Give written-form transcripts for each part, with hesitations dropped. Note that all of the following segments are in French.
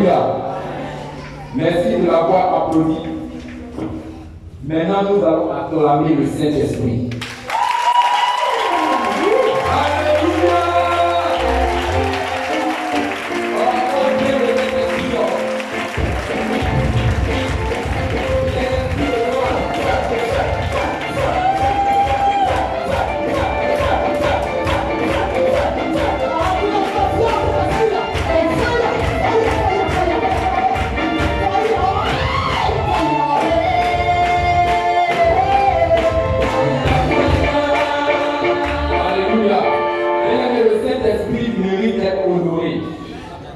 Alléluia. Merci de l'avoir applaudi. Maintenant, nous allons acclamer le Saint-Esprit.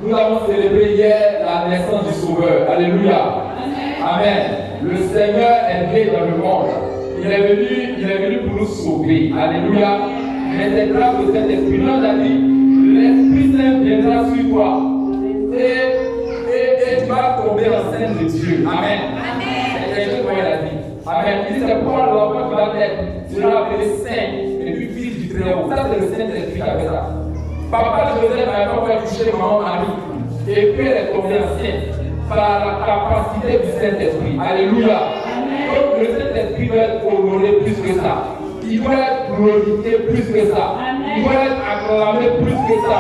Nous avons célébré hier la naissance du Sauveur. Alléluia. Amen. Le Seigneur est né dans le monde. Il est venu pour nous sauver. Alléluia. Mais c'est grâce au Saint-Esprit. Nous a dit, l'Esprit Saint viendra sur toi. Et tu vas tomber enceinte de Dieu. Amen. C'est ce qu'il a dit. Amen. Il dit, c'est pourquoi l'enfant qui va naître sera appelé Saint et puis fils du Très-Haut. Ça, c'est le Saint-Esprit qui avait ça. Papa Joseph n'avait pas pu toucher maman Marie. Et puis elle est tombée enceinte par la capacité du Saint-Esprit. Alléluia. Donc le Saint-Esprit doit être honoré plus que ça. Il doit être glorifié plus que ça. Il doit être acclamé plus que ça.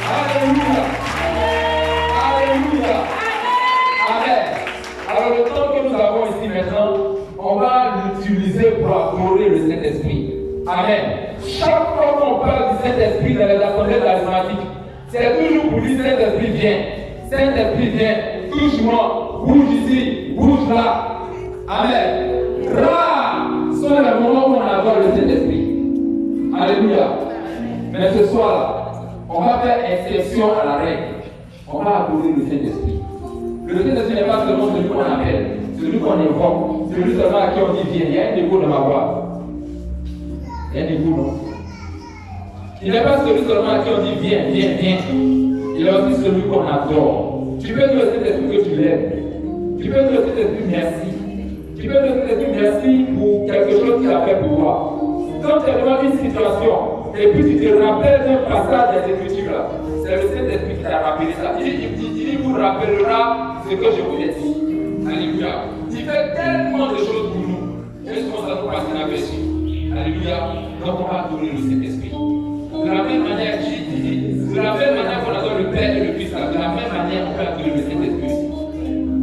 Alléluia. Alléluia. Amen. Alors le temps que nous avons ici maintenant, on va l'utiliser pour adorer le Saint-Esprit. Amen. Chaque fois qu'on parle du Saint-Esprit dans les assemblées charismatiques, c'est toujours pour dire Saint-Esprit viens. Saint-Esprit viens, touche-moi, bouge ici, bouge là. Amen. Rares sont les moments où on adore le Saint-Esprit. Alléluia. Mais ce soir-là, on va faire exception à la règle. On va adorer le Saint-Esprit. Le Saint-Esprit n'est pas seulement celui qu'on appelle, celui qu'on invoque, celui seulement à qui on dit viens. Il y a un écho dans ma voix. Il y a un écho, non? Il n'est pas celui seulement à qui on dit viens, viens, viens. Il est aussi celui qu'on adore. Tu peux dire au Saint-Esprit que tu l'aimes. Tu peux dire au Saint-Esprit merci. Tu peux dire au Saint-Esprit merci pour quelque chose qu'il a fait pour toi. Quand tu as devant une situation, et puis tu te rappelles d'un passage des Écritures là, c'est le Saint-Esprit qui t'a rappelé ça. Il vous rappellera ce que je vous ai dit. Alléluia. Il fait tellement de choses pour nous. Est-ce qu'on s'en passe inaperçu? Alléluia. Donc on va adorer le Saint-Esprit. De la même manière, de la même manière qu'on adore le Père et le Fils, de la même manière on peut adorer le Saint-Esprit.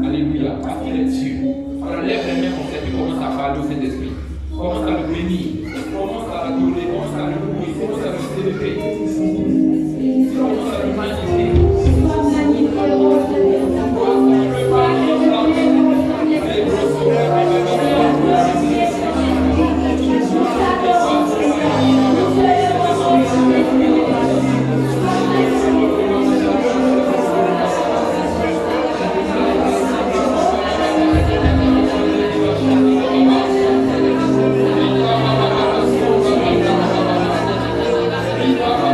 Alléluia. Parce qu'il est Dieu. Alors lève les mains comme ça, puis commence à parler au Saint-Esprit. Commence à le bénir. Commence à l'adorer. Commence à le louer. Commence à le célébrer. Commence à le magnifier. Viva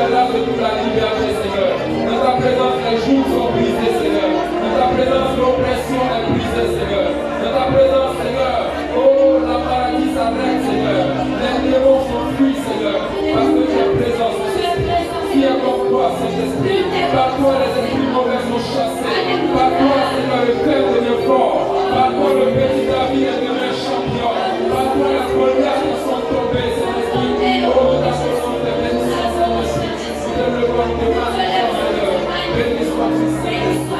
au-delà de toute la liberté, Seigneur. Dans ta présence, les jours sont brisés, Seigneur. Dans ta présence, l'oppression est brisée, Seigneur. Dans ta présence, Seigneur, oh, la maladie s'arrête, Seigneur. Les démons sont fuis, Seigneur. Parce que tu es présent, Seigneur. Qui est comme toi, Saint-Esprit? Par toi, les esprits mauvais sont chassés. Par toi, Seigneur, le cœur devient fort. Par toi, le petit David est devenu champion. Par toi, les Goliaths sont tombés, Saint-Esprit. Oh, ta chanson de bénédiction, Saint-Esprit. Nous te levons devant Seigneur. Béni sois-tu, Saint-Esprit.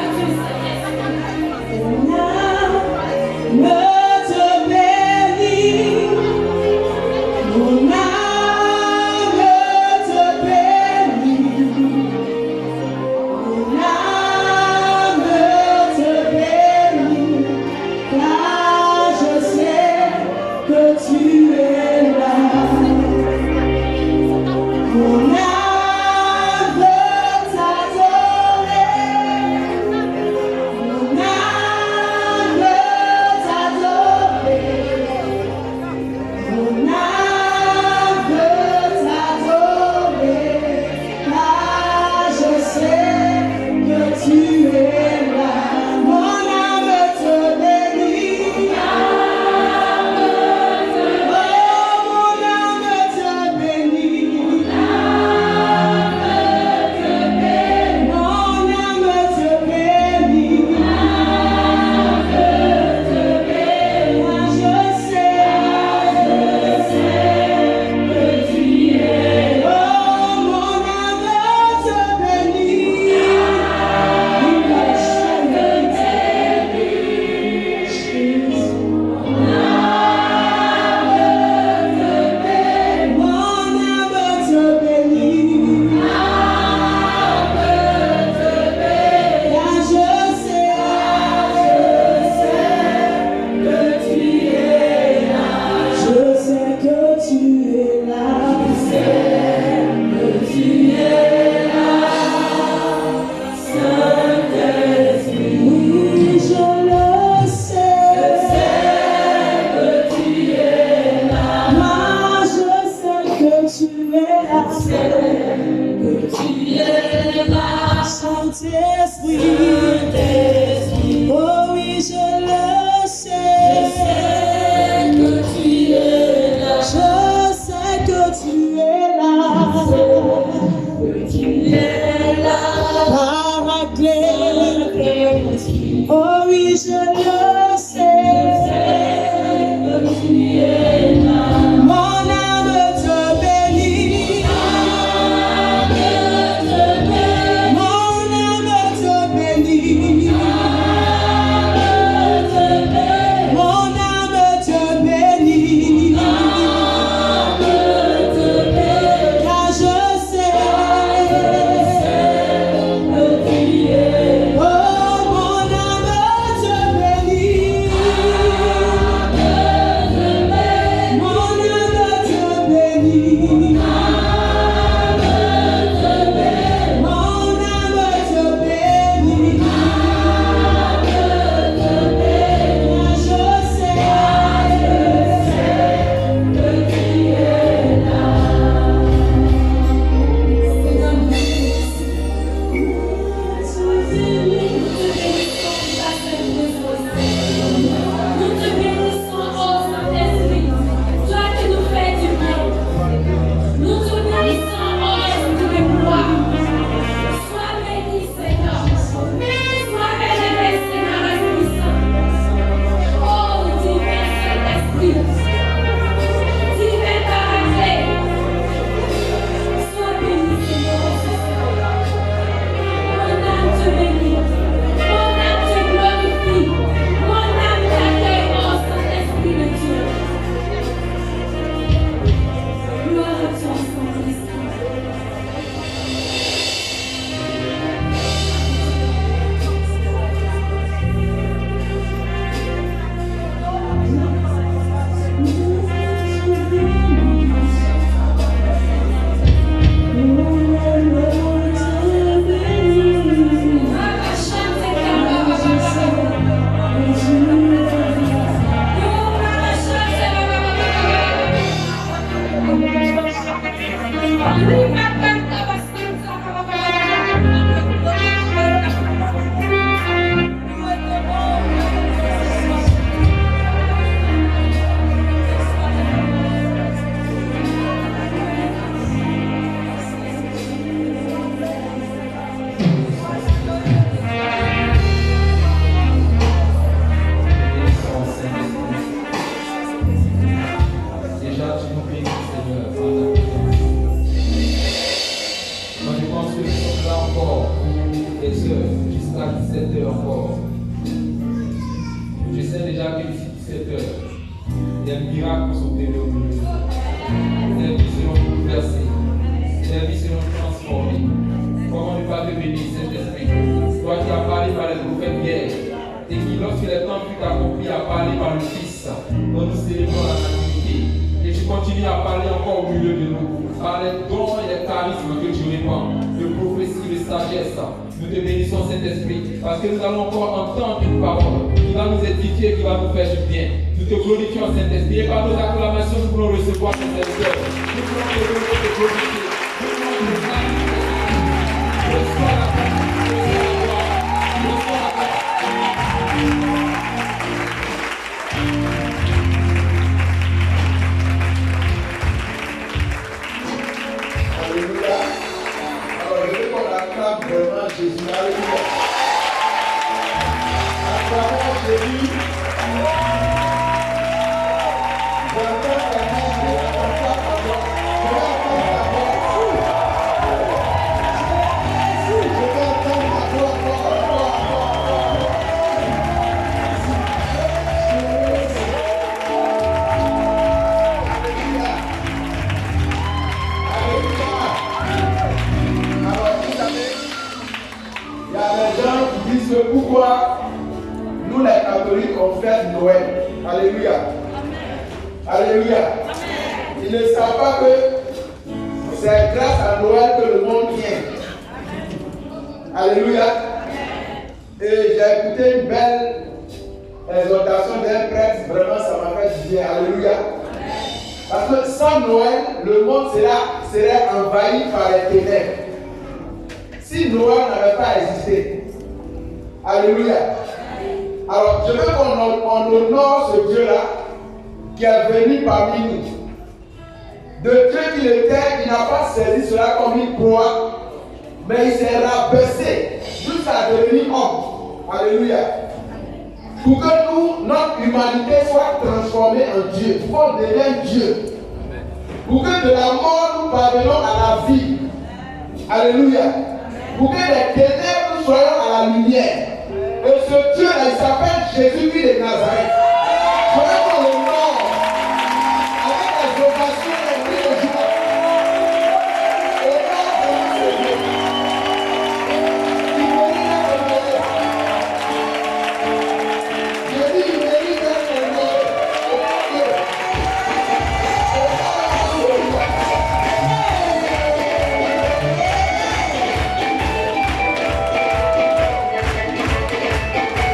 miracles s'opérer au milieu de nous. Des vies seront bouleversées. Des vies seront transformées. Comment ne pas te bénir, Saint-Esprit? Toi qui as parlé par les prophètes hier, et qui, lorsque le temps fut accompli, a parlé par le Fils, dont nous célébrons la nativité. Et tu continues à parler encore au milieu de nous, par les dons et les charismes que tu répands, de prophétie, de sagesse. Nous te bénissons, Saint-Esprit, parce que nous allons encore entendre une parole qui va nous édifier, qui va nous faire du bien. Nous te glorifions, Saint-Esprit, et par nos acclamations, nous voulons recevoir ton serviteur. Nous voulons te glorifier, te glorifier. Nous voulons te magnifier. Reçois la gloire, reçois la gloire. Alléluia. Alors, je veux qu'on acclame vraiment Jésus. Alléluia. Acclamons Jésus. Pourquoi nous les catholiques on fête Noël? Alléluia. Alléluia. Ils ne savent pas que c'est grâce à Noël que le monde vient. Alléluia. Et j'ai écouté une belle exhortation d'un prêtre, vraiment ça m'a fait du bien. Alléluia. Parce que sans Noël, le monde serait envahi par les ténèbres. Si Noël n'avait pas existé. Alléluia. Alors, je veux qu'on honore ce Dieu-là qui est venu parmi nous. De Dieu qu'il était, il n'a pas saisi cela comme une proie, mais il s'est rabaissé jusqu'à devenir homme. Alléluia. Pour que nous, notre humanité soit transformée en Dieu, pour qu'on devienne Dieu. Pour que de la mort nous parvenons à la vie. Alléluia. Pour que les ténèbres nous soyons à la lumière. Et ce Dieu-là, il s'appelle Jésus-Christ de Nazareth. Je veux qu'on le honore avec la vocation et le joie. Au nom de ce Dieu, il mérite d'être honoré. Je dis, il mérite d'être honoré.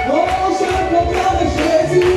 Oh, je proclame Jésus.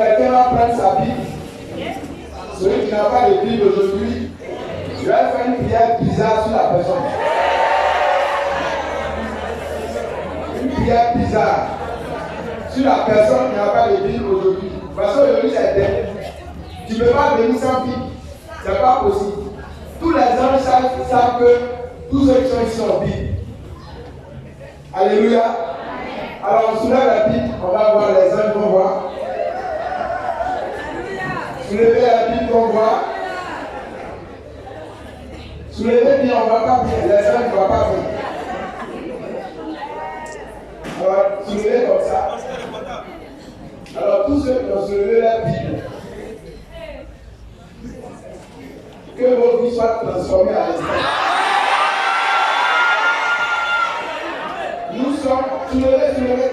Quelqu'un va prendre sa Bible. Celui qui n'a pas de Bible aujourd'hui, je vais faire une prière bizarre sur la personne. Une prière bizarre sur la personne qui n'a pas de Bible aujourd'hui. Parce qu'aujourd'hui c'est dernier. Tu ne peux pas venir sans Bible. Ce n'est pas possible. Tous les anges savent que tous ceux qui sont ici ont Bible. Alléluia. Alors on soulève la Bible, on va voir les anges vont voir. Soulevez la Bible qu'on voit. Soulevez bien, on ne va pas bien. Les anges ne vont pas bien. Alors, soulevez comme ça. Alors, tous ceux qui ont soulevé la Bible, que vos vies soient transformées à l'instant. Nous sommes, soulevez.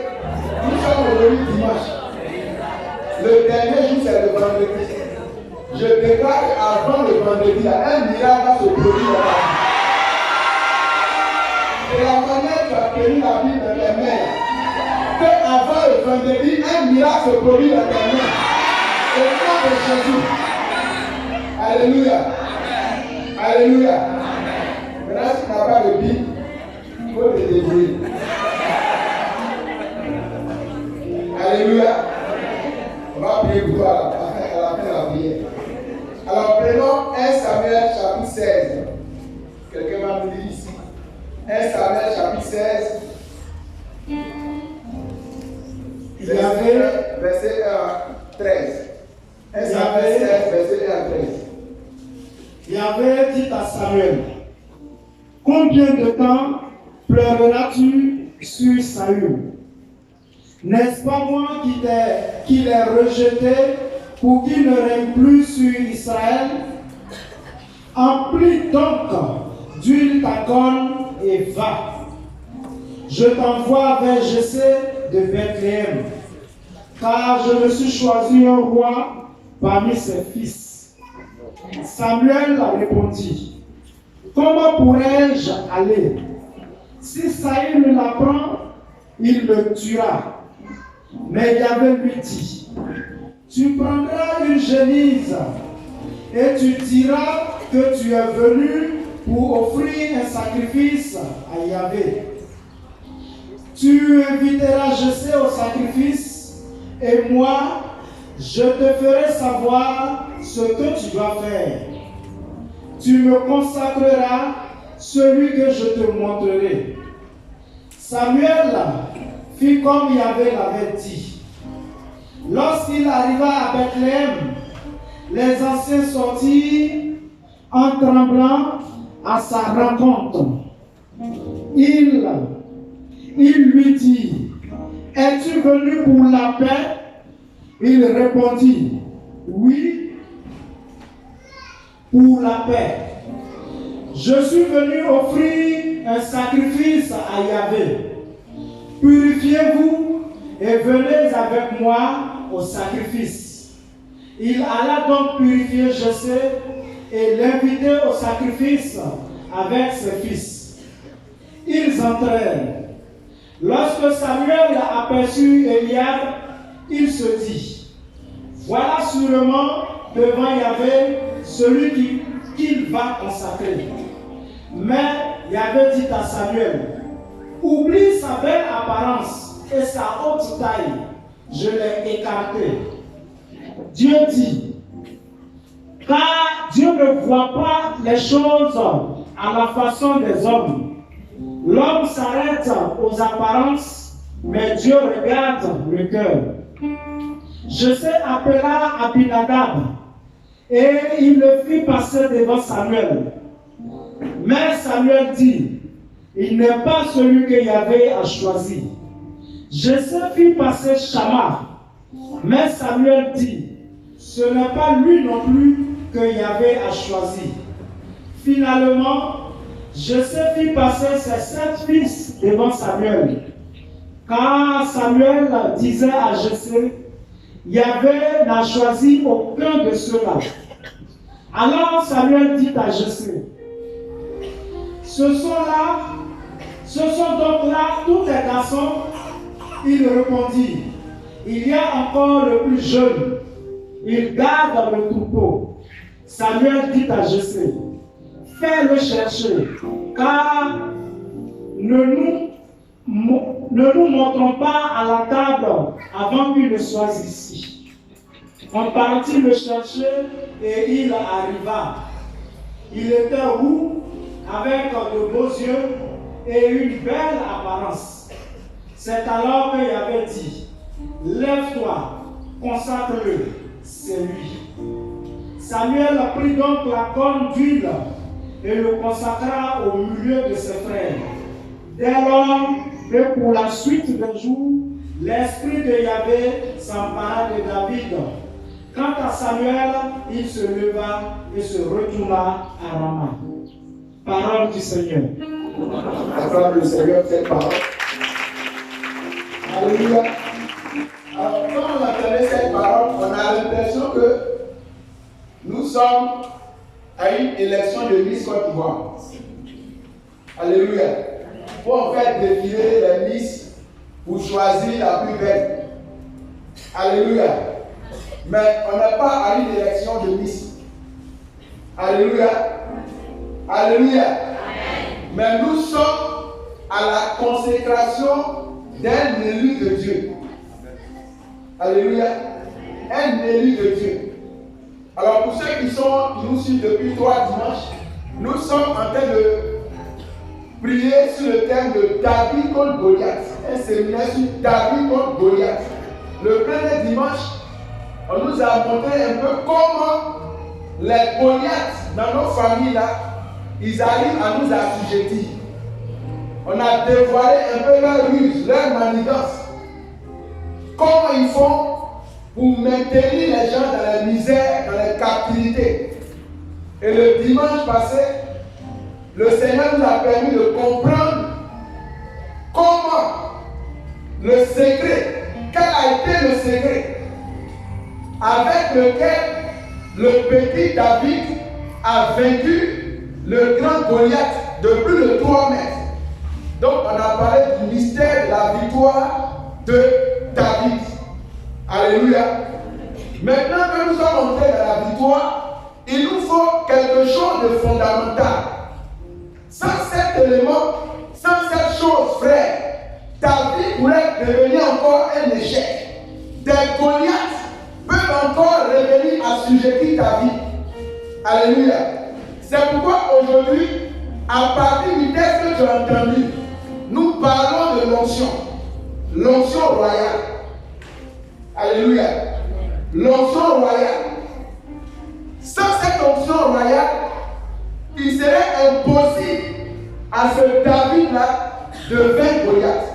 Nous sommes aujourd'hui dimanche. Le dernier jour, c'est le vendredi. Je déclare qu'avant le vendredi, un miracle va se produire dans la vie. De la manière que tu as tenu la Bible dans les mains, qu'avant le vendredi, un miracle se produit dans tes mains. Au nom de Jésus. Alléluia. Alléluia. Maintenant, si tu n'as pas de Bible, il faut te débrouiller. Alléluia. On va prier pour toi à la fin de la prière. Alors prenons 1 Samuel chapitre 16. Quelqu'un va nous dire ici. 1 Samuel chapitre 16. Il y avait verset 1 à 13. 1 Samuel 16, verset 1 à 13. Il y avait dit à Samuel, combien de temps pleureras-tu sur Saül? N'est-ce pas moi qui l'ai rejeté pour qu'il ne règne plus sur Israël? Emplis donc d'huile ta corne et va. Je t'envoie vers Jessé de Bethléem, car je me suis choisi un roi parmi ses fils. Samuel répondit, comment pourrais-je aller? Si Saül me l'apprend, il me tuera. Mais Yahvé lui dit, tu prendras une génisse et tu diras que tu es venu pour offrir un sacrifice à Yahvé. Tu inviteras Jessé au sacrifice et moi, je te ferai savoir ce que tu dois faire. Tu me consacreras celui que je te montrerai. Samuel fit comme Yahvé l'avait dit. Lorsqu'il arriva à Bethléem, les anciens sortirent en tremblant à sa rencontre. Il lui dit, es-tu venu pour la paix? Il répondit, oui, pour la paix. Je suis venu offrir un sacrifice à Yahvé. Purifiez-vous et venez avec moi au sacrifice. Il alla donc purifier Jessé et l'inviter au sacrifice avec ses fils. Ils entrèrent. Lorsque Samuel aperçut Eliab, il se dit, voilà sûrement devant Yahvé celui qu'il va consacrer. Mais Yahvé dit à Samuel, oublie sa belle apparence et sa haute taille, je l'ai écarté. Dieu dit, car Dieu ne voit pas les choses à la façon des hommes. L'homme s'arrête aux apparences, mais Dieu regarde le cœur. Jessé appela Abinadab et il le fit passer devant Samuel. Mais Samuel dit, il n'est pas celui que Yahvé a choisi. Jessé fit passer Shammah. Mais Samuel dit, ce n'est pas lui non plus que Yahvé a choisi. Finalement, Jessé fit passer ses 7 fils devant Samuel. Car Samuel disait à Jessé, Yahvé n'a choisi aucun de ceux-là. Alors Samuel dit à Jessé, ce sont donc là tous les garçons. Il répondit, il y a encore le plus jeune, il garde le troupeau. Samuel dit à Jessé, fais-le chercher, car ne nous montrons pas à la table avant qu'il ne soit ici. On partit le chercher et il arriva. Il était roux, avec de beaux yeux et une belle apparence. C'est alors qu'il avait dit, lève-toi, consacre-le, c'est lui. Samuel prit donc la corne d'huile et le consacra au milieu de ses frères. Dès lors, et pour la suite des jours, l'esprit de Yahvé s'empara de David. Quant à Samuel, il se leva et se retourna à Rama. Parole du Seigneur. Acclame le Seigneur cette parole. Alléluia. Alors, quand on entendait cette parole, on a l'impression que nous sommes à une élection de Miss Côte d'Ivoire. Alléluia. Pour en fait défiler les Miss pour choisir la plus belle. Alléluia. Mais on n'est pas à une élection de Miss. Alléluia. Alléluia. Mais nous sommes à la consécration d'un élu de Dieu. Alléluia. Un élu de Dieu. Alors pour ceux qui nous suivent depuis 3 dimanches, nous sommes en train de prier sur le thème de David contre Goliath. Un séminaire sur David contre Goliath. Le premier dimanche, on nous a montré un peu comment les Goliaths dans nos familles là, ils arrivent à nous assujettir. On a dévoilé un peu leur ruse, leur manigance. Comment ils font pour maintenir les gens dans la misère, dans la captivité. Et le dimanche passé, le Seigneur nous a permis de comprendre comment le secret, quel a été le secret avec lequel le petit David a vaincu le grand Goliath de plus de 3 mètres. Donc on a parlé du mystère de la victoire de David. Alléluia. Maintenant que nous sommes entrés dans la victoire, il nous faut quelque chose de fondamental. Sans cet élément, sans cette chose, frère, David pourrait devenir encore un échec. Des Goliaths peuvent encore revenir assujettir ta vie. Alléluia. C'est pourquoi aujourd'hui, à partir du texte que tu as entendu, nous parlons de l'onction. L'onction royale. Alléluia. L'onction royale. Sans cette onction royale, il serait impossible à ce David-là de vaincre Goliath.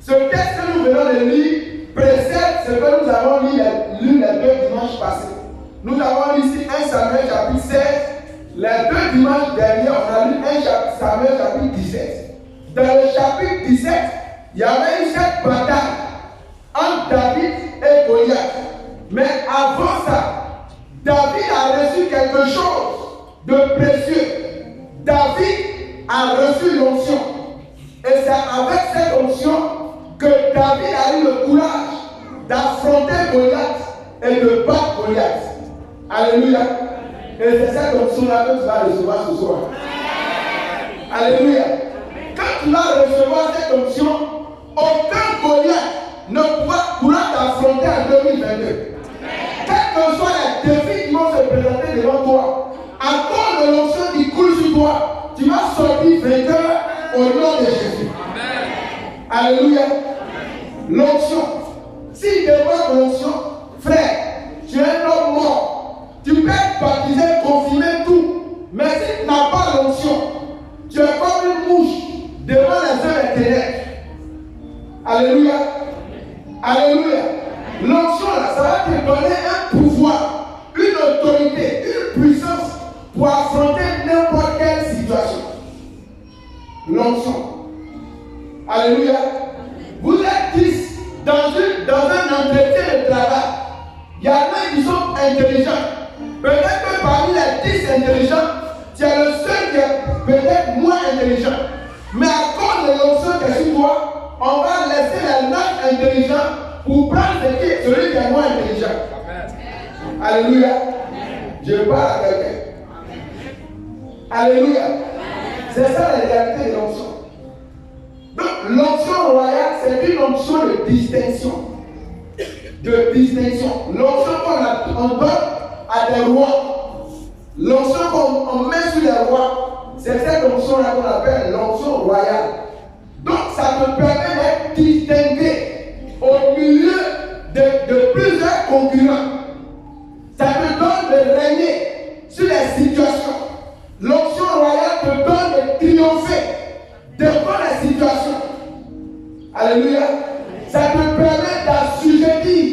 Ce texte que nous venons de lire précède ce que nous avons lu les 2 dimanches passés. Nous avons lu ici 1 Samuel chapitre 16. Les 2 dimanches derniers, on a lu 1 Samuel chapitre 17. Dans le chapitre 17, il y avait eu cette bataille entre David et Goliath. Mais avant ça, David a reçu quelque chose de précieux. David a reçu l'onction. Et c'est avec cette onction que David a eu le courage d'affronter Goliath et de battre Goliath. Alléluia. Et c'est cette onction-là que tu vas recevoir ce soir. Alléluia. Quand tu vas recevoir cette onction, aucun Goliath ne pourra t'affronter en 2022. Quels que soient les défis qui vont se présenter devant toi, à cause de l'onction qui coule sur toi, tu vas sortir vainqueur au nom de Jésus. Alléluia. L'onction. Si devant l'onction, frère, tu es un homme mort. Tu peux être baptisé, confirmé, tout. Mais si tu n'as pas l'onction, tu es comme une mouche devant les œuvres des ténèbres. Alléluia. Alléluia. L'onction là, ça va te donner un pouvoir, une autorité, une puissance pour affronter n'importe quelle situation. L'onction. Alléluia. Vous êtes 10 dans un entretien de travail. Il y en a qui sont intelligents. Peut-être que parmi les 10 intelligents, tu es le seul qui est peut-être moins intelligent. Mais à cause de l'onction qui est sur toi, on va laisser les 9 intelligents pour prendre celui qui est moins intelligent. Alléluia. Je parle à quelqu'un. Alléluia. C'est ça la réalité de l'onction. Donc, l'onction royale, c'est une onction de distinction. L'onction qu'on donne à des rois. L'onction qu'on met sur les rois, c'est cette onction-là qu'on appelle l'onction royale. Donc, ça te permet d'être distingué au milieu de plusieurs concurrents. Ça te donne de régner sur les situations. L'onction royale te donne de triompher devant les situations. Alléluia. Ça te permet d'assujettir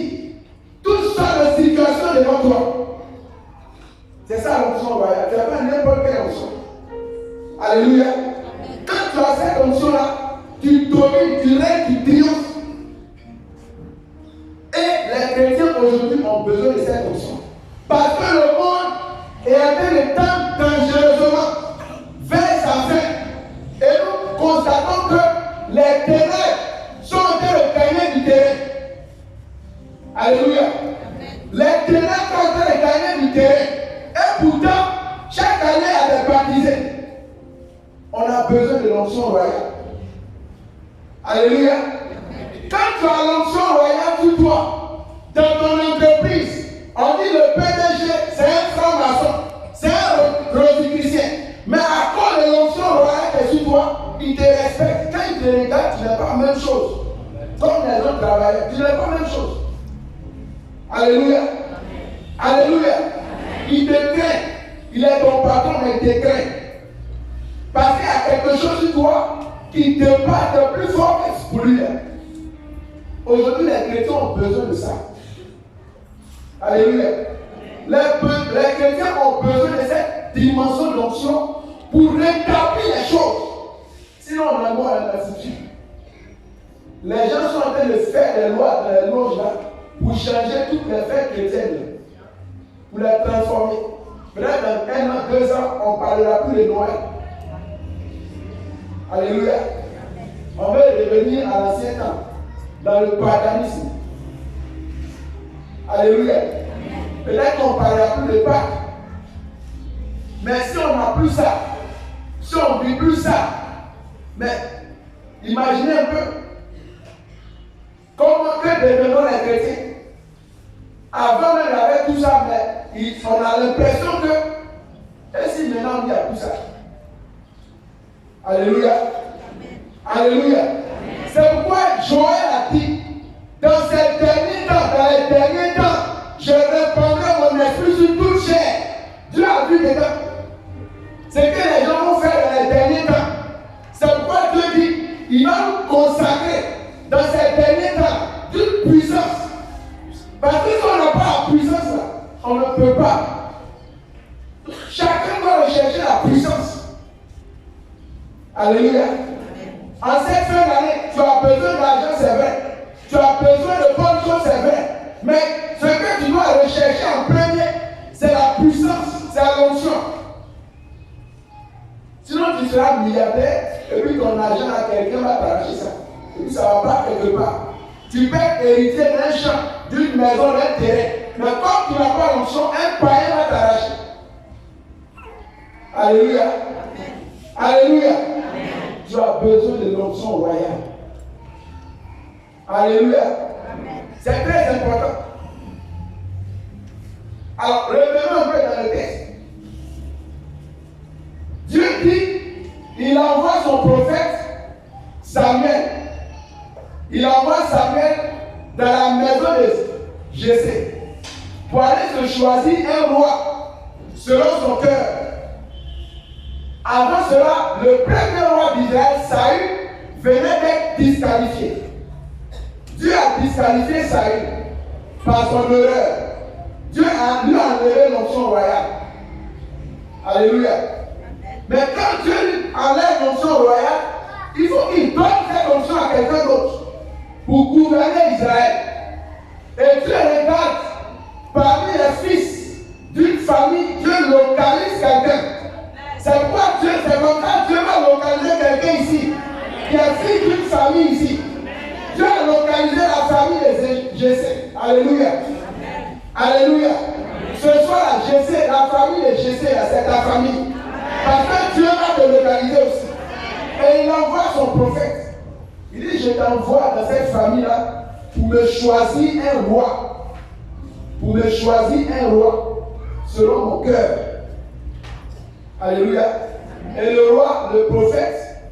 toutes sortes de situations devant toi. C'est ça l'onction royale. C'est pas n'importe quelle onction. Alléluia. Quand tu as cette onction-là, tu domines, tu règnes, tu triomphes. Et les chrétiens aujourd'hui ont besoin de cette onction. Parce que le monde est en train de tendre dangereusement vers sa fin. Et nous constatons que les ténèbres sont en train de gagner du terrain. Alléluia. Les ténèbres sont en train de gagner du terrain. Et pourtant, chaque année à des baptisés, on a besoin de l'onction royale. Alléluia. Quand tu as l'onction royale sur toi, dans ton entreprise, on dit le PDG, c'est un franc-maçon, c'est un rosicrucien. Mais à cause de l'onction royale qui est sur toi, il te respecte. Quand il te regarde, tu n'es pas la même chose. Comme les autres travailleurs, tu n'es pas la même chose. Alléluia. Alléluia. Il te craint. Il est ton patron, mais il te craint. Parce qu'il y a quelque chose sur toi qui te bat de plus fort que pour lui. Aujourd'hui, les chrétiens ont besoin de ça. Alléluia. Les chrétiens ont besoin de cette dimension d'onction pour rétablir les choses. Sinon, on a mort à la foutu. Les gens sont en train de faire des lois dans les loges là pour changer toutes les fêtes chrétiennes, pour les transformer. Peut-être dans 1 an, 2 ans, on ne parlera plus de Noël. Alléluia. On veut revenir à l'ancien temps, dans le paganisme. Alléluia. Peut-être qu'on ne parlera plus de Pâques. Mais si on n'a plus ça, si on ne vit plus ça, mais imaginez un peu comment que devenons les chrétiens. Avant même avec tout ça, mais on a l'impression que, et si maintenant il y a tout ça. Alléluia. Alléluia. C'est pourquoi Joël a dit, dans ces derniers temps, je répandrai mon esprit sur toute chair. Dieu a vu dedans. C'est que les gens vont faire dans les derniers temps. C'est pourquoi Dieu dit, il va nous consacrer dans ces derniers temps d'une puissance. Parce que si on n'a pas la puissance là, on ne peut pas. Chacun doit rechercher la puissance. Alléluia. En cette fin d'année, tu as besoin d'argent, c'est vrai. Tu as besoin de bonnes choses, c'est vrai. Mais ce que tu dois rechercher en premier, c'est la puissance, c'est l'onction. Sinon, tu seras milliardaire et puis ton argent à quelqu'un va t'arracher ça. Et puis ça ne va pas quelque part. Tu peux hériter d'un champ, d'une maison, d'un terrain. Mais comme tu n'as pas l'onction, un païen va t'arracher. Alléluia. Alléluia. Tu as besoin de l'onction royale. Alléluia. C'est très important. Alors, revenons un peu dans le texte. Dieu dit, il envoie son prophète Samuel. Il envoie Samuel dans la maison de Jessé pour aller se choisir un roi selon son cœur. Avant cela, le premier roi d'Israël, Saül, venait d'être disqualifié. Dieu a disqualifié Saül par son erreur. Dieu lui a enlevé l'onction royale. Alléluia. Mais quand Dieu enlève l'onction royale, il faut qu'il donne cette onction à quelqu'un d'autre pour gouverner Israël. Et Dieu regarde parmi les fils d'une famille, Dieu localise quelqu'un. C'est pourquoi Dieu, c'est comme ça Dieu va localiser quelqu'un ici, qui est fils d'une famille ici. Dieu a localisé la famille de Jessé. Alléluia. Alléluia. la famille de Jésus, c'est ta famille. Parce que Dieu va te localiser aussi. Et il envoie son prophète. Il dit, je t'envoie dans cette famille-là pour me choisir un roi. Pour me choisir un roi selon mon cœur. Alléluia. Et le roi, le prophète,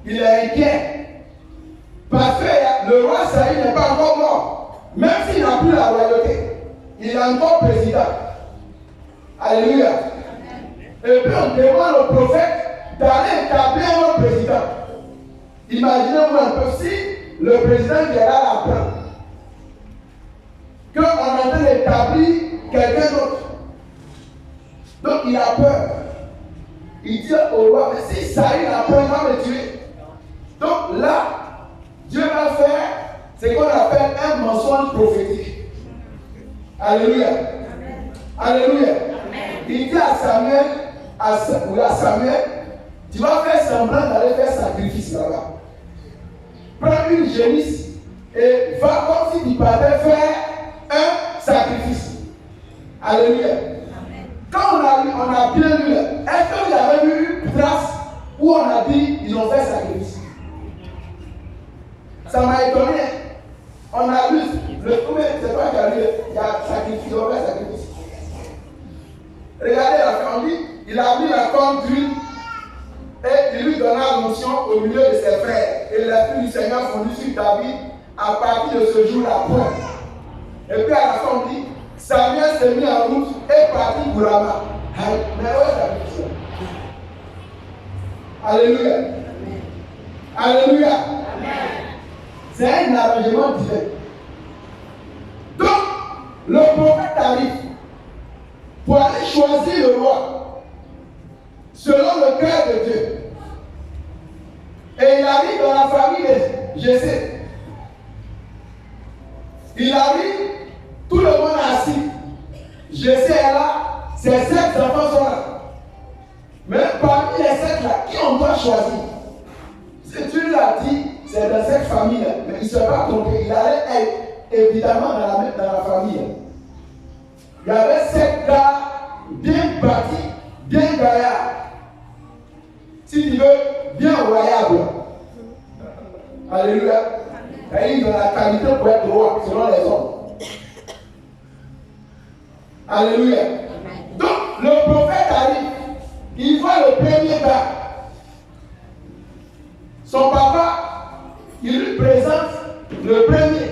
il est inquiet. Parce que le roi Saïd n'est pas encore mort. Même s'il n'a plus la royauté, il est encore président. Alléluia. Et puis on demande au prophète d'aller établir un autre président. Imaginez-vous un peu si le président qui est là apprend qu'on est en train d'établir quelqu'un d'autre. Donc il a peur. Il dit au roi, mais si Saïd apprend, il va me tuer. Donc là, Dieu va faire ce qu'on appelle un mensonge prophétique. Alléluia. Alléluia. Il dit à Samuel, tu vas faire semblant d'aller faire sacrifice là-bas. Prends une génisse et va comme si tu partais faire un sacrifice. Alléluia. Quand on a bien lu, est-ce que vous avez vu une trace où on a dit ils ont fait sacrifice? Ça m'a étonné. On a lu, le premier, c'est pas qu'il y a lu, il y a sacrifice, ils ont fait sacrifice. Regardez la fin, on dit, il a mis la corne d'huile et il lui donna l'onction au milieu de ses frères. Et l'esprit du Seigneur fondit sur David à partir de ce jour-là. Et puis à la fin, on dit, Samuel s'est mis en route et parti pour Rama. Mais où est David? Alléluia. Alléluia. C'est un arrangement divin. Donc, le prophète arrive pour aller choisir le roi selon le cœur de Dieu. Et il arrive dans la famille de Jessé. Il arrive, tout le monde est assis. Jessé est là, ses 7 enfants sont là. Mais parmi les 7 là, qui on doit choisir? Si tu lui as dit, c'est dans cette famille-là, mais il ne s'est pas trompé. Il allait être évidemment dans la famille. Il y avait 7 gars bien bâtis, bien gaillards. Si tu veux, bien royable. Alléluia. Et ils ont la qualité pour être roi, selon les hommes. Alléluia. Donc, le prophète arrive. Il voit le premier gars. Son papa, il lui présente le premier.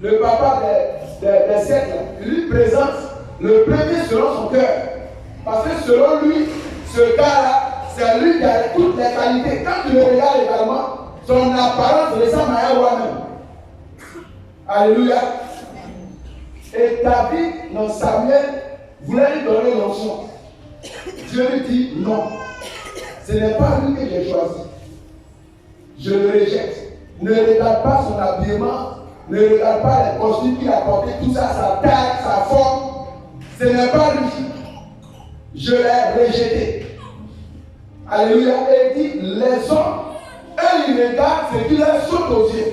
Le papa des 7, il lui présente le premier selon son cœur. Parce que selon lui, ce gars-là, c'est lui qui a toutes les qualités. Quand tu le regardes également, son apparence ressemble à un roi même. Alléluia. Et David, dans Samuel, voulait lui donner l'onction. Dieu lui dit non. Ce n'est pas lui que j'ai choisi. Je le rejette. Ne regarde pas son habillement, ne regarde pas les costumes qu'il a portés, tout ça, sa taille, sa forme. Ce n'est pas lui. Je l'ai rejeté. Alléluia. Et il dit, les hommes, eux, ils regardent ce qui leur saute aux yeux.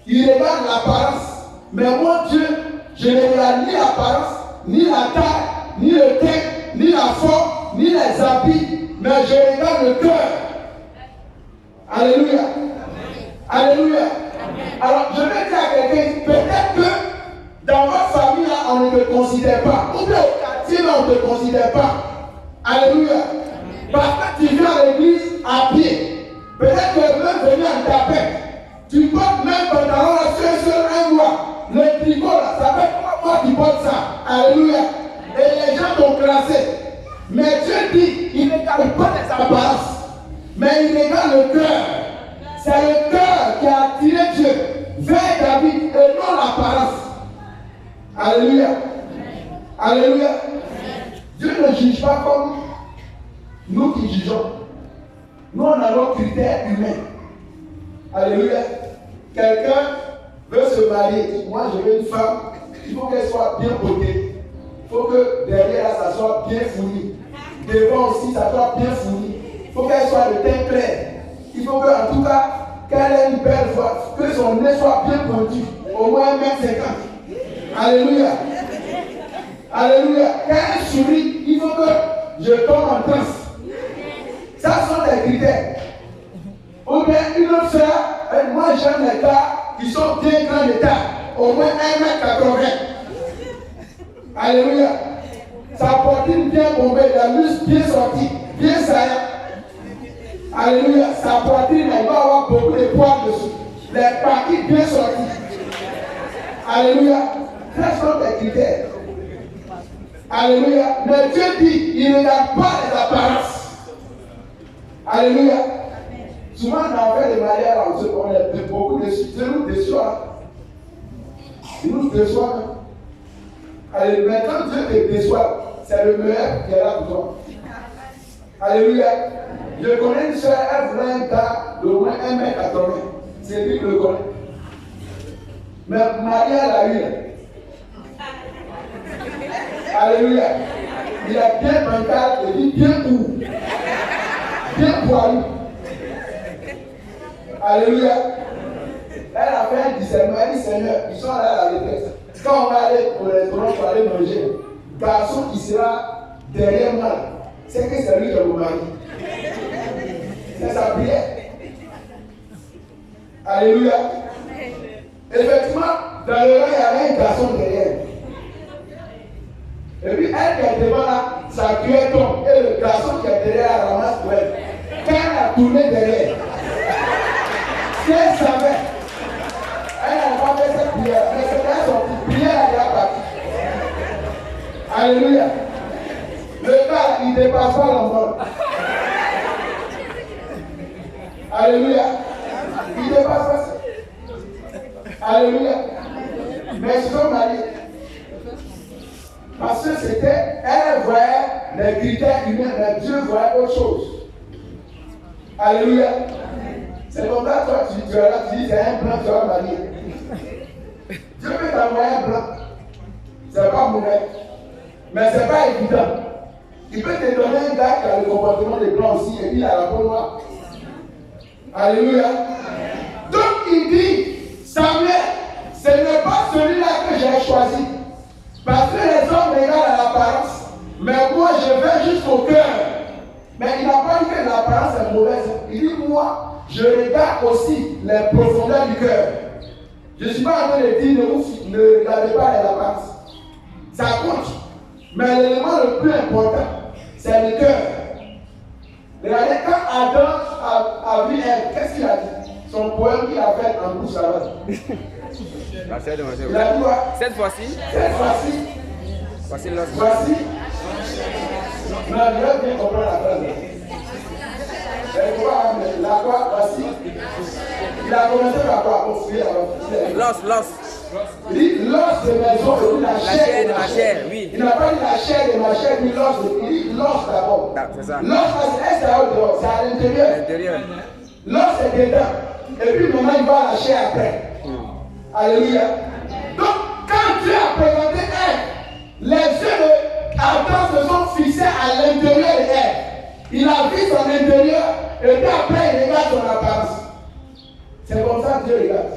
Ils regardent l'apparence. Mais moi, Dieu, je ne regarde ni l'apparence, ni la taille, ni le teint, ni la forme, ni les habits, mais je regarde le cœur. Alléluia. Alléluia. Alors, je vais dire à quelqu'un, peut-être que dans votre famille, là, on ne te considère pas. Ou bien au quartier, là, on ne te considère pas. Alléluia. Parce que tu viens à l'église à pied. Peut-être que même venir en tapette. Tu portes même pantalon là sur un mois. Le tricot là, ça fait 3 mois que tu portes ça. Alléluia. Et les gens t'ont classé. Mais Dieu dit, il ne regarde pas les apparences, mais il regarde le cœur. C'est le cœur qui a attiré Dieu vers David et non l'apparence. Alléluia. Alléluia. Dieu ne juge pas comme nous qui jugeons. Nous, on a nos critères humains. Alléluia. Quelqu'un veut se marier. Moi, je veux une femme. Il faut qu'elle soit bien potée. Il faut que derrière, ça soit bien fourni. Devant aussi, ça soit bien fourni. Il faut qu'elle soit de teint clair. Il faut qu'en tout cas, qu'elle ait une belle voix. Que son nez soit bien pointu. Au moins 1,50 m. Alléluia. Alléluia. Quand elle sourit, il faut que je tombe en transe. Ça sont des critères. Ou bien une autre soeur, moi j'aime les gars qui sont bien grands d'état, au moins 1m80. Alléluia. Sa poitrine bien bombée, la muscle bien sortie, bien saillant. Alléluia. Sa poitrine, elle va avoir beaucoup de poids dessus. Les parties bien sorties. Alléluia. Ça sont des critères. Alléluia. Mais Dieu dit, il ne regarde pas les apparences. Alléluia. Souvent, dans le fait de mariage, on est beaucoup déçus. Dieu nous déçoit. Il nous déçoit. Alléluia. Mais quand Dieu te déçoit, c'est le meilleur qui est là pour toi. Alléluia. Je connais une soeur, elle voulait un gars d'au moins 1m80. C'est lui qui le connaît. Mais Marie, elle a eu. Alléluia. Il est bien bancal, il dit bien court. Bien poilu. Alléluia. Elle a fait un discernement. Elle dit Seigneur, ils sont allés à la retraite. Quand on va aller au restaurant pour aller manger, le garçon qui sera derrière moi, c'est que c'est lui qui est mon mari. C'est sa prière. Alléluia. Effectivement, dans le rang, il y avait un garçon derrière. Et puis, elle qui est devant là, sa cuillère tombe. Et le garçon qui est derrière la ramasse pour elle. Quand elle a tourné derrière, si elle savait, elle n'a pas fait cette prière. Mais c'était son prière, elle est partie. Alléluia. Le gars, il ne dépasse pas l'envol. Alléluia. Il ne dépasse pas ça. Alléluia. Mais ils sont mariés. Parce que c'était, elle voyait les critères humains, mais Dieu voyait autre chose. Alléluia. C'est comme ça, toi, tu es là, tu dis, c'est un blanc, tu vas marier. Dieu peut t'envoyer un blanc. C'est pas mauvais. Mais c'est pas évident. Il peut te donner un gars qui a le comportement des blancs aussi, et puis il a la peau noire. Alléluia. Donc il dit, Samuel, ce n'est pas celui-là que j'ai choisi. Parce que les hommes regardent à l'apparence, mais moi je vais jusqu'au cœur. Mais il n'a pas dit que l'apparence est mauvaise. Il dit, moi, je regarde aussi les profondeurs du cœur. Je ne suis pas en train de dire, ne regardez pas les apparences. Ça compte. Mais l'élément le plus important, c'est le cœur. Regardez, quand Adam a vu Ève, qu'est-ce qu'il a dit? Son poème qu'il a fait en bouche à l'autre. Il a dit quoi? Cette fois-ci, voici l'autre. Voici. Non, je vais bien comprendre la phrase. La quoi? Voici. Il a commencé par quoi? Pour fouiller L'os. Il dit l'os de mes os et la chair de ma chair. Oui. Il n'a pas dit la chair de ma chair, ni l'os. Il dit l'os d'abord. C'est ça. L'os, c'est dehors, c'est à l'intérieur. L'os est dedans. Et puis maintenant, il va à la chair après. Alléluia. Donc, quand Dieu a présenté Ève, les yeux d'Adam se sont fixés à l'intérieur de Ève. Il a vu son intérieur et puis après il regarde son apparence. C'est comme ça que Dieu regarde.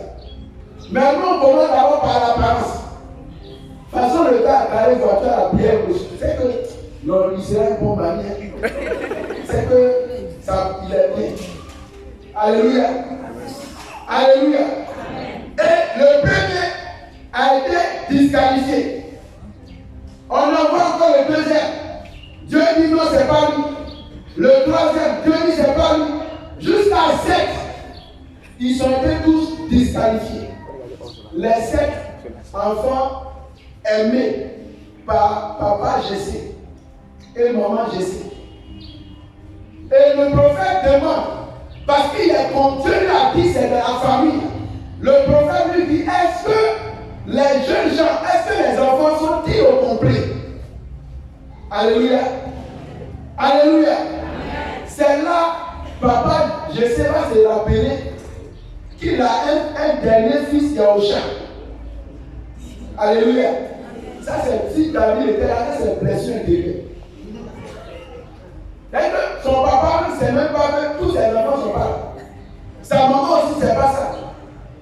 Mais nous on commence d'abord par l'apparence. De toute façon, le gars a carré voiture à bien rouge. C'est que non, il sera un bon mari. C'est que ça, il est bien. Alléluia. Alléluia. Et le premier a été disqualifié. On en voit encore le deuxième. Dieu dit non, c'est pas lui. Le troisième, Dieu dit c'est pas lui. Jusqu'à 7, ils ont été tous disqualifiés. Les 7 enfants aimés par papa Jessé et maman Jessé. Et le prophète demande, parce qu'il est comme Dieu lui a dit, c'est de la famille. Le prophète lui dit, est-ce que les jeunes gens, est-ce que les enfants sont dits au complet? Alléluia. Alléluia. C'est là, papa, je ne sais pas se rappeler qu'il a un dernier fils qui est au champ. Alléluia. Ça, c'est si David était là, c'est blessure intérieure. Son papa ne sait même pas que tous ses enfants sont pas là. Sa maman aussi, c'est pas ça.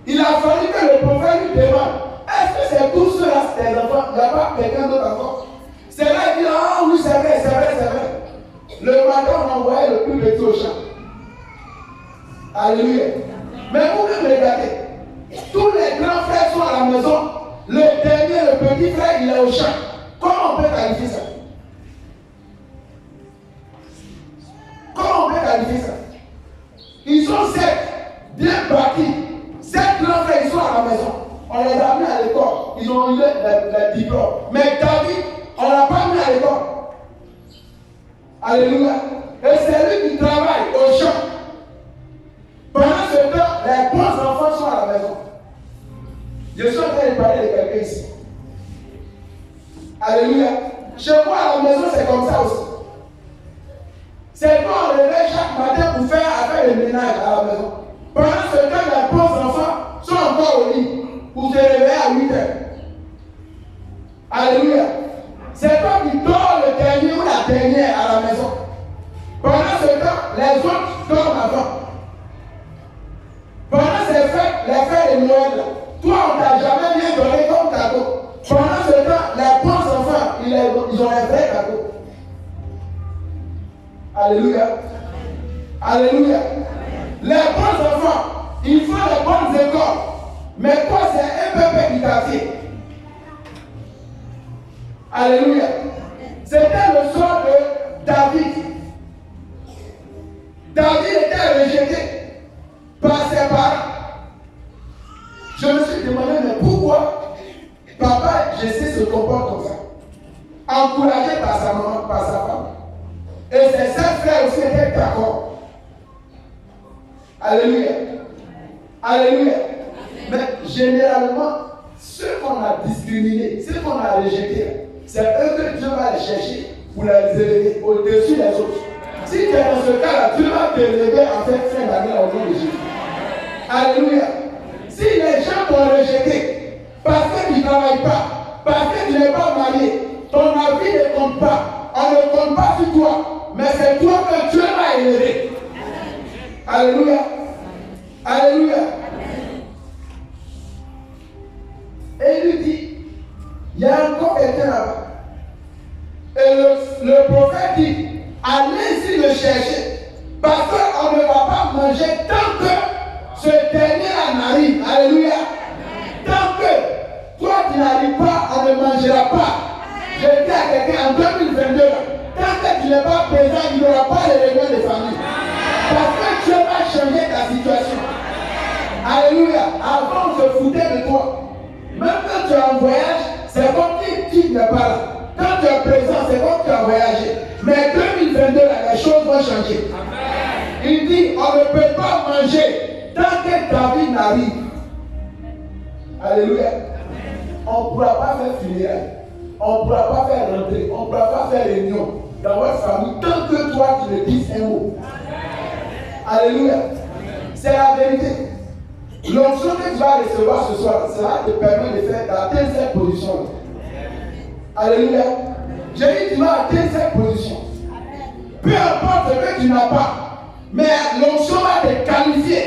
Il a fallu que le prophète lui demande, est-ce que c'est tous ceux-là, tes enfants? Il n'y a pas quelqu'un d'autre encore? C'est là qu'il dit, ah oui, c'est vrai, c'est vrai, c'est vrai. Le matin, on envoyait le plus petit au champ. Alléluia. Mais vous-même regardez, tous les grands frères sont à la maison, le dernier, le petit frère, il est au champ. Comment on peut qualifier ça? Comment on peut qualifier ça? Ils sont 7, bien bâtis. 7 grands frères, ils sont à la maison. On les a mis à l'école. Ils ont eu le diplôme. Mais David, on ne l'a pas mis à l'école. Alléluia. Et c'est lui qui travaille au champ. Pendant ce temps, les bons enfants sont à la maison. Je suis en train de parler de quelqu'un ici. Alléluia. Chez moi, à la maison, c'est comme ça aussi. C'est quand on réveille chaque matin pour faire affaire de ménage à la maison. Pendant ce temps, les bons enfants sont encore au lit pour se réveiller à 8 heures. Alléluia. C'est toi qui dors le dernier ou la dernière à la maison. Pendant ce temps, les autres dorment avant. Pendant ces fêtes, les fêtes de Noël, là, toi, on ne t'a jamais bien donné comme cadeau. Pendant ce temps, les bons enfants, ils ont les vrais cadeaux. Alléluia. Alléluia. Les bons enfants, ils font les bonnes écoles. Mais toi, c'est un peu du quartier. Alléluia. C'était le sort de David. David était rejeté par ses parents. Je me suis demandé, mais pourquoi papa, je sais, se comporte comme ça? Encouragé par sa maman, par sa femme. Et ses 7 frères aussi étaient d'accord. Alléluia. Alléluia. Mais généralement, ceux qu'on a discriminés, ceux qu'on a rejetés, c'est eux que Dieu va les chercher pour les élever au-dessus des autres. Si tu es dans ce cas-là, Dieu va t'élever en cette fin d'année au nom de Jésus. Alléluia. Si les gens t'ont rejeté parce que tu ne travailles pas, parce que tu n'es pas marié, ton avis ne compte pas, on ne compte pas sur toi, mais c'est toi que Dieu va élever. Alléluia. Alléluia. Et il lui dit, il y a encore quelqu'un là-bas. Et le prophète dit, allez-y le chercher. Parce qu'on ne va pas manger tant que ce dernier n'arrive. Alléluia. Tant que toi tu n'arrives pas, on ne mangera pas. Je dis à quelqu'un en 2022, tant que tu n'es pas présent, il n'y aura pas de réunion de famille. Parce que Dieu va changer ta situation. Alléluia. Avant, on se foutait de toi. Même quand tu es en voyage, c'est comme si tu n'es pas là. Quand tu es présent, c'est comme si tu as voyagé. Mais 2022, là, les choses vont changer. Amen. Il dit, on ne peut pas manger tant que David n'arrive. Alléluia. Amen. On ne pourra pas faire funérailles. On ne pourra pas faire rentrer. On ne pourra pas faire réunion dans votre famille tant que toi, tu ne dises un mot. Amen. Alléluia. C'est la vérité. L'onction que tu vas recevoir ce soir, cela te permet de faire d'atteindre cette position. Alléluia. J'ai dit tu vas atteindre cette position. Peu importe ce que tu n'as pas, mais l'onction va te qualifier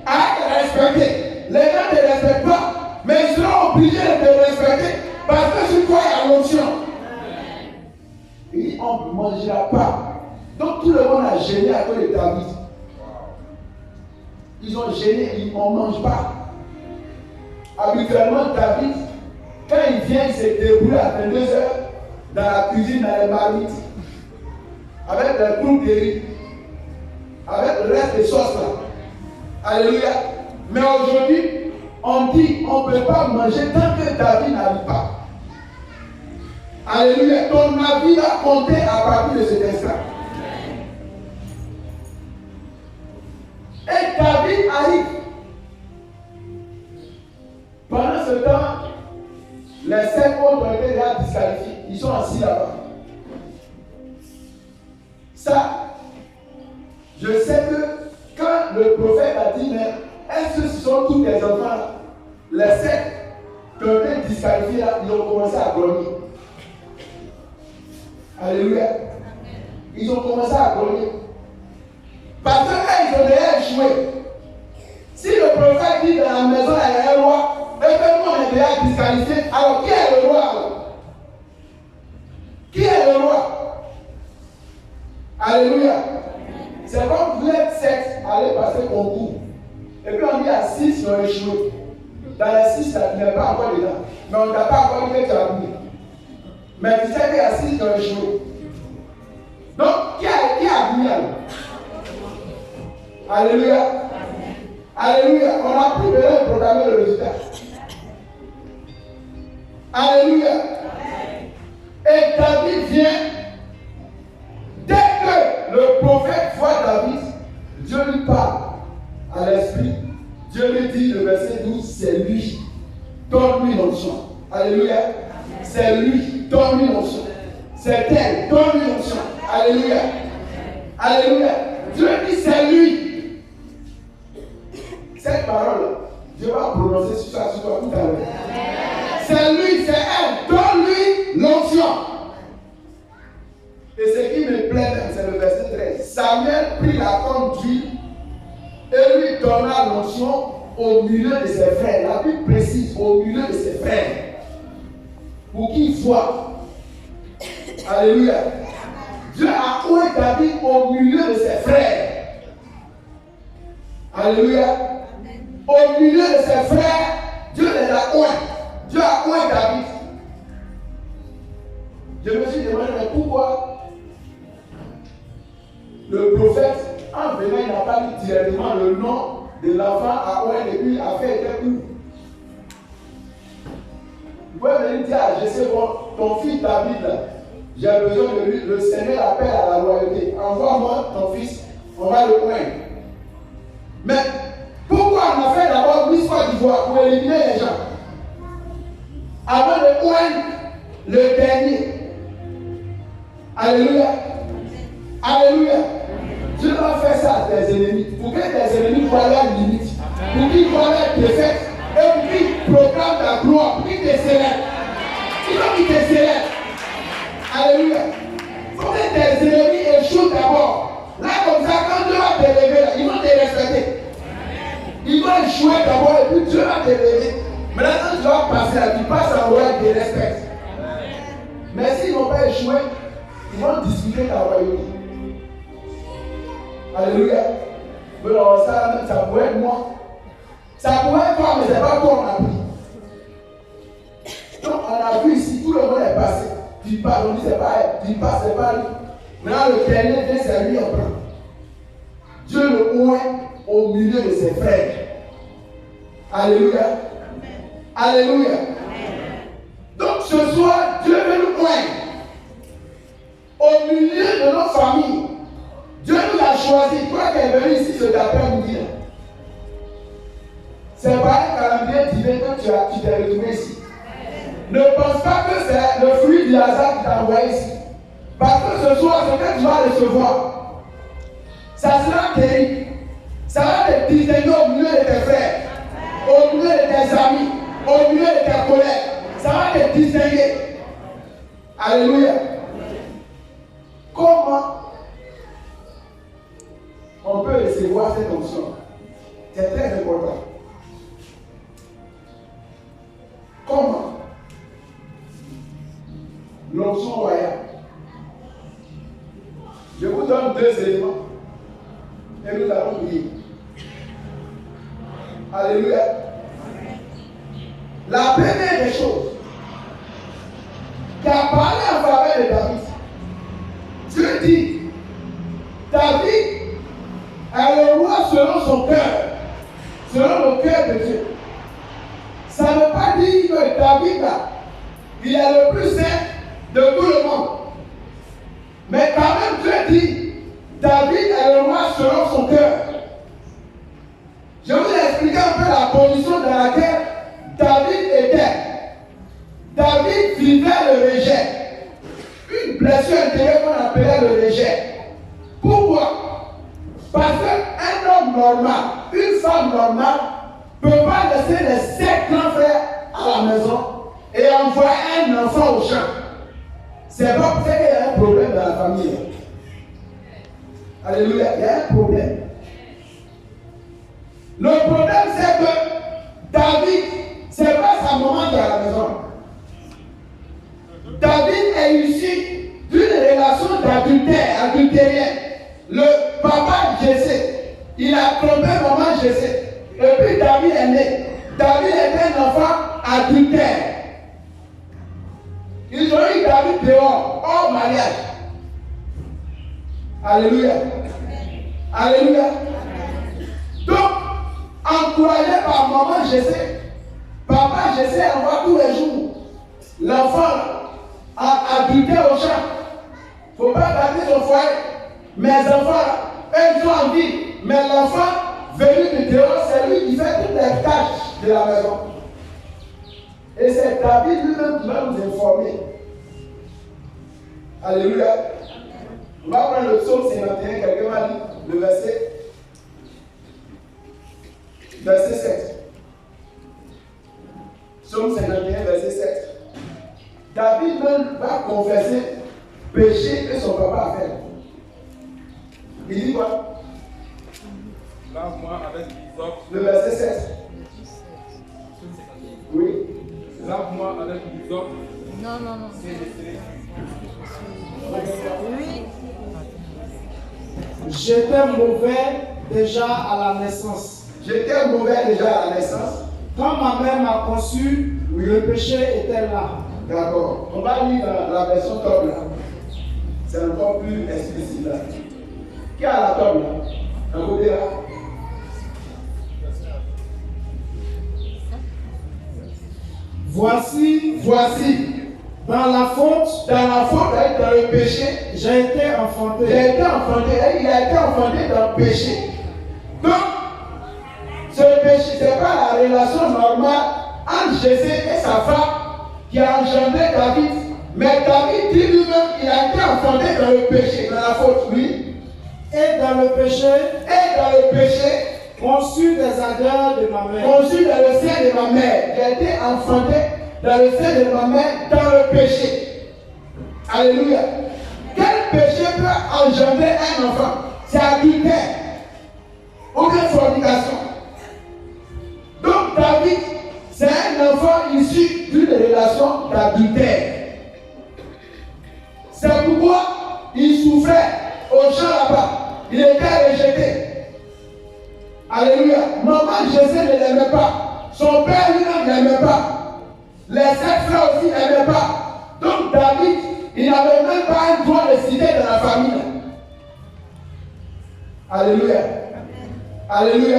à te respecter. Les gens ne te respectent pas, mais ils seront obligés de te respecter parce que sur toi il y a l'onction. Il dit on ne mangera pas. Donc tout le monde a gêné à cause de David. Ils ont gêné, on ne mange pas. Habituellement, David, quand il vient, il se débrouille à 22 heures dans la cuisine, dans les marmites, avec les clous de riz, avec le reste des sauces là. Alléluia. Mais aujourd'hui, on dit on ne peut pas manger tant que David n'arrive pas. Alléluia. Ton avis va compter à partir de cet instant. Et David arrive. Pendant ce temps, les 5 autres ont été déjà disqualifiés. Ils sont assis là-bas. Ça, je sais que quand le prophète a dit, mais est-ce que ce sont tous les enfants là? Les 7 qui ont été disqualifiés là, ils ont commencé à grogner. Alléluia. Ils ont commencé à grogner. Parce que là, ils ont déjà échoué. Si le prophète dit dans la maison, il y a un roi, et que nous, on est déjà disqualifiés, alors qui est le roi alors? Qui Alléluia. C'est comme les 7 allaient passer concours. Et puis on dit à 6 qui ont échoué. Dans les 6, il n'est pas encore dedans. Mais on n'a pas encore dit que tu as oublié. Mais tu sais qu'il y a 6 qui ont échoué. Donc, qui a oublié alors? Alléluia. Alléluia. On a plus besoin de programmer le résultat. Alléluia. Et David vient. Dès que le prophète voit David, Dieu lui parle à l'esprit. Dieu lui dit, le verset 12, c'est lui. Donne-lui l'onction. Alléluia. C'est lui. Donne-lui l'onction. C'est elle. Donne-lui l'onction. Alléluia. Alléluia. Dieu dit, c'est lui. Cette parole, Dieu va prononcer sur ça sur toi tout à l'heure. C'est lui, c'est elle. Donne-lui l'onction. Et ce qui me plaît, c'est le verset 13. Samuel prit la corne d'huile et lui donna l'onction au milieu de ses frères. La Bible précise, au milieu de ses frères. Pour qu'il voit. Alléluia. Dieu a oint David au milieu de ses frères. Alléluia. Au milieu de ses frères, Dieu les a oint. Dieu a oint David. Je me suis demandé, mais pourquoi le prophète, en venant, il n'a pas dit directement le nom de l'enfant à oint et puis a fait était où? Vous pouvez venir dire à Jessé, bon, ton fils David, j'ai besoin de lui, le Seigneur appelle à la loyauté. Envoie-moi ton fils, on va le oindre. Mais pourquoi on a fait d'abord l'histoire d'ivoire pour éliminer les gens avant de oindre le dernier? Alléluia. Alléluia. Dieu va faire ça à tes ennemis. Pour que tes ennemis voient la limite. Pour qu'ils voient la défaite. Et pour qu'ils proclament ta gloire. Pour qu'ils te célèbrent. Il faut qu'ils te célèbrent. Alléluia. Il faut que tes ennemis échouent d'abord. Là, comme ça, quand Dieu va te lever, là, ils vont te respecter. Ils vont échouer d'abord et puis Dieu va te lever. Maintenant, quand tu vas passer là, tu passes en royauté, ils te respectent. Mais s'ils n'ont pas échoué, ils vont discuter ta royauté. Alléluia. Mais alors ça pourrait être moi. Ça pourrait être toi, mais ce n'est pas toi qu'on a pris. Donc on a vu ici, tout le monde est passé. Tu passes, on dit c'est pas elle. Tu passes, c'est pas lui. Maintenant le dernier vient, c'est lui, on prend. Dieu le oint au milieu de ses frères. Alléluia. Alléluia. Donc ce soir, Dieu veut nous oindre. Au milieu de nos familles. Dieu nous a choisi. Toi qui es venu ici cet après-midi, c'est pas un calendrier divin que tu t'es retrouvé ici. Ne pense pas que c'est le fruit du hasard qui t'a envoyé ici. Parce que ce soir, ce que tu vas recevoir, ça sera terrible. Ça va te distinguer au milieu de tes frères, au milieu de tes amis, au milieu de tes collègues. Ça va te distinguer. Alléluia. Comment on peut recevoir cette onction? C'est très important. Comment? L'onction royale. Je vous donne 2 éléments et nous allons prier. Alléluia. La première des choses qui a parlé en faveur de David, Dieu dit, David est le roi selon son cœur, selon le cœur de Dieu. Ça ne veut pas dire que David, il est le plus saint de tout le monde. Mais quand même, Dieu dit, David est le roi selon son cœur. Je vous ai expliqué un peu la condition dans laquelle David était. David vivait le rejet. Une blessure intérieure qu'on appelait le rejet. Pourquoi? Parce qu'un homme normal, une femme normale, ne peut pas laisser les 7 grands frères à la maison et envoyer un enfant au champ. C'est pas pour ça qu'il y a un problème dans la famille. Alléluia, il y a un problème. Le problème, c'est que David, c'est pas sa maman qui est à la maison. David est issu d'une relation d'adultère adultérien. Le papa Jessé, il a trompé maman Jessé. Et puis David est né. David est un enfant adultère. Ils ont eu David dehors, hors mariage. Alléluia. Alléluia. Donc, encouragé par maman Jessé, papa Jessé envoie tous les jours l'enfant à adulter au champ. Il ne faut pas garder son foyer. Mes enfants, eux, ils ont envie. Mais l'enfant venu de dehors, c'est lui qui fait toutes les tâches de la maison. Et c'est David lui-même qui va nous informer. Alléluia. On va prendre le psaume 51, quelqu'un m'a dit, le verset 7. Psaume 51, verset 7. David même va confesser péché que son papa a fait. Il dit quoi? Lave-moi avec l'hysope. Le verset 7. Oui. Lave-moi avec l'hysope. Non. Oui. J'étais mauvais déjà à la naissance. J'étais mauvais déjà à la naissance. Quand ma mère m'a conçu, le péché était là. D'accord. On va lire la version top là. C'est encore plus explicite là. Qui a la top là? Un côté là. Voici, dans la faute, dans le péché, j'ai été enfanté. il a été enfanté dans le péché. Donc, ce péché, ce n'est pas la relation normale entre Jésus et sa femme qui a engendré David. Mais David dit lui-même qu'il a été enfanté dans le péché, dans la faute, oui. Et dans le péché, conçu des ardeurs de ma mère. Conçu dans le sein de ma mère. J'ai été enfanté dans le sein de ma mère, dans le péché. Alléluia. Quel péché peut engendrer un enfant? C'est adultère. Ou bien fornication. Donc David, c'est un enfant issu d'une relation d'adultère. C'est pourquoi il souffrait au champ là-bas. Il était rejeté. Alléluia. Maman Jésus ne l'aimait pas. Son père lui-même ne l'aimait pas. Les 7 frères aussi ne l'aimaient pas. Donc David, il n'avait même pas un droit de citer dans la famille. Alléluia. Alléluia.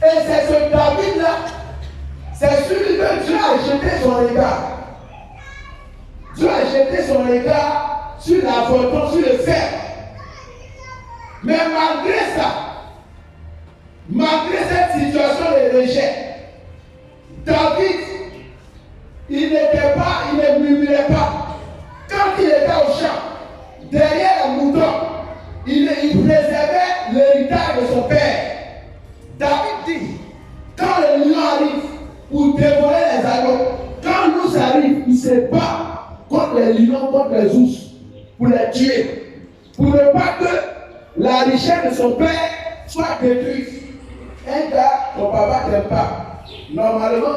Et c'est ce David-là, c'est celui que Dieu a jeté son regard. Dieu a jeté son regard sur la photo, sur le fer. Mais malgré ça, malgré cette situation de rejet, David, il ne murmurait pas. Quand il était au champ, derrière un mouton, il préservait l'héritage de son père. David dit, quand le lion arrive pour dévorer les agneaux, quand l'ours arrive, il se bat contre les lions, contre les ours, pour les tuer, pour ne pas que la richesse de son père soit détruite. Un gars, ton papa ne t'aime pas. Normalement,